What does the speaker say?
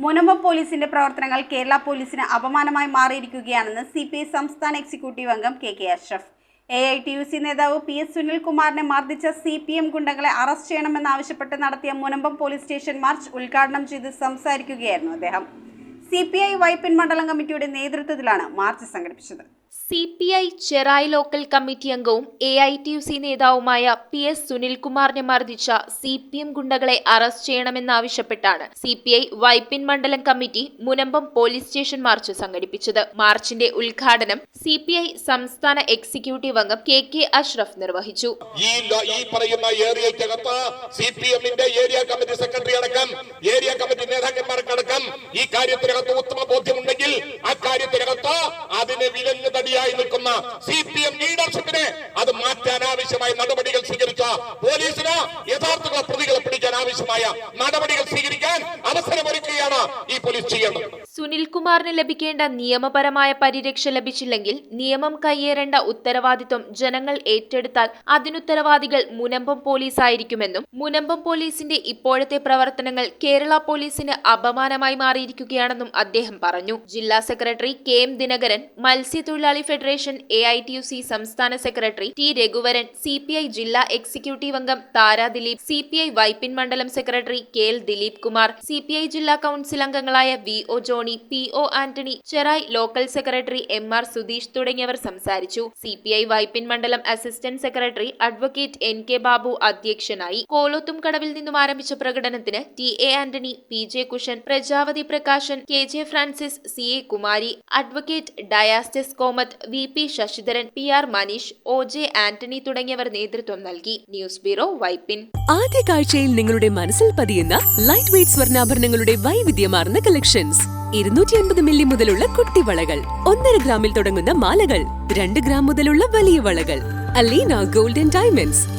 മുനമ്പം പോലീസിന്റെ പ്രവർത്തനങ്ങൾ കേരള പോലീസിന് അപമാനമായി മാറിയിരിക്കുകയാണെന്ന് CPI സംസ്ഥാന എക്സിക്യൂട്ടീവ് അംഗം KK അഷ്റഫ്. AITUC നേതാവ് PS സുനിൽകുമാറിനെ മർദ്ദിച്ച CPM ഗുണ്ടകളെ അറസ്റ്റ് ചെയ്യണമെന്നാവശ്യപ്പെട്ട് നടത്തിയ മുനമ്പം പോലീസ് സ്റ്റേഷൻ മാർച്ച് ഉദ്ഘാടനം ചെയ്ത് സംസാരിക്കുകയായിരുന്നു അദ്ദേഹം. CPI വൈപ്പിൻ മണ്ഡലം കമ്മിറ്റിയുടെ നേതൃത്വത്തിലാണ് മാർച്ച് സംഘടിപ്പിച്ചത്. CPI ചെറായി ലോക്കൽ കമ്മിറ്റി അംഗവും AITUC നേതാവുമായ PS സുനിൽകുമാറിനെ മർദ്ദിച്ച CPM ഗുണ്ടകളെ അറസ്റ്റ് ചെയ്യണമെന്നാവശ്യപ്പെട്ടാണ് CPI വൈപ്പിൻ മണ്ഡലം committee Munambam police station March സംഘടിപ്പിച്ചത്. മാർച്ചിന്റെ ഉദ്ഘാടനം CPI സംസ്ഥാന എക്സിക്യൂട്ടീവ് അംഗം KK അഷ്റഫ് നിർവഹിച്ചു. ഈ പറയുന്ന ഏരിയയ്ക്കകത്ത് CPMന്റെ ഏരിയ കമ്മിറ്റി സെക്രട്ടറി അടക്കം ഏരിയ കമ്മിറ്റി നേതാക്കന്മാർക്കടക്കം ഈ കാര്യത്തിനകത്ത് ഉത്തമ ബോധ്യമുണ്ടെങ്കിൽ ആ കാര്യത്തിനകത്ത് അതിനെ വിലങ്ങ് തടിയായി നിൽക്കുന്ന CPM ലീഡർഷിപ്പിനെ അത് മാറ്റാൻ ആവശ്യമായ നടപടികൾ സ്വീകരിച്ച പോലീസിന് യഥാർത്ഥ പ്രതികളെ പിടിക്കാൻ ആവശ്യമായ നടപടികൾ സ്വീകരിക്കാൻ അവസരമൊരുക്കുകയാണ് ഈ പോലീസ് ചെയ്യേണ്ടത്. സുനിൽകുമാറിന് ലഭിക്കേണ്ട നിയമപരമായ പരിരക്ഷ ലഭിച്ചില്ലെങ്കിൽ നിയമം കയ്യേറേണ്ട ഉത്തരവാദിത്വം ജനങ്ങൾ ഏറ്റെടുത്താൽ അതിനുത്തരവാദികൾ മുനമ്പം പോലീസായിരിക്കുമെന്നും മുനമ്പം പോലീസിന്റെ ഇപ്പോഴത്തെ പ്രവർത്തനങ്ങൾ കേരള പോലീസിന് അപമാനമായി മാറിയിരിക്കുകയാണെന്നും അദ്ദേഹം പറഞ്ഞു. ജില്ലാ സെക്രട്ടറി KM ദിനകരൻ, മത്സ്യത്തൊഴിലാളി ഫെഡറേഷൻ AITUC സംസ്ഥാന സെക്രട്ടറി T രഘുവരൻ, CPI ജില്ലാ എക്സിക്യൂട്ടീവ് അംഗം താര ദിലീപ്, CPI വൈപ്പിൻ മണ്ഡലം secretary KL Dileep Kumar, CPI ജില്ലാ കൌൺസിൽ അംഗങ്ങളായ VO Johny, PO Antony, Cherai local secretary MR Sudheesh തുടങ്ങിയവർ സംസാരിച്ചു. CPI വൈപ്പിൻ മണ്ഡലം assistant secretary advocate NK Babu അധ്യക്ഷനായി. കോലോത്തും കടവിൽ നിന്നും ആരംഭിച്ച പ്രകടനത്തിന് TA Antony, PJ Kushan, Prajavathi Prakashan, KJ Francis, CA Kumari, advocate ഡയാസ്റ്റസ് Komath, VP Sasidharan, PR Maneesh, OJ Antony തുടങ്ങിയവർ നേതൃത്വം നൽകി. News bureau, Vypin. ആദ്യ കാഴ്ചയിൽ നിങ്ങളുടെ മനസ്സിൽ പതിയുന്ന ലൈറ്റ് വെയ്റ്റ് സ്വർണ്ണാഭരണങ്ങളുടെ വൈവിധ്യമാർന്ന കളക്ഷൻസ്. 250 മില്ലി മുതലുള്ള കുട്ടിവളകൾ, 1.5 ഗ്രാമിൽ തുടങ്ങുന്ന മാലകൾ, 2 ഗ്രാം മുതലുള്ള വലിയ വളകൾ. Aleena golden diamonds.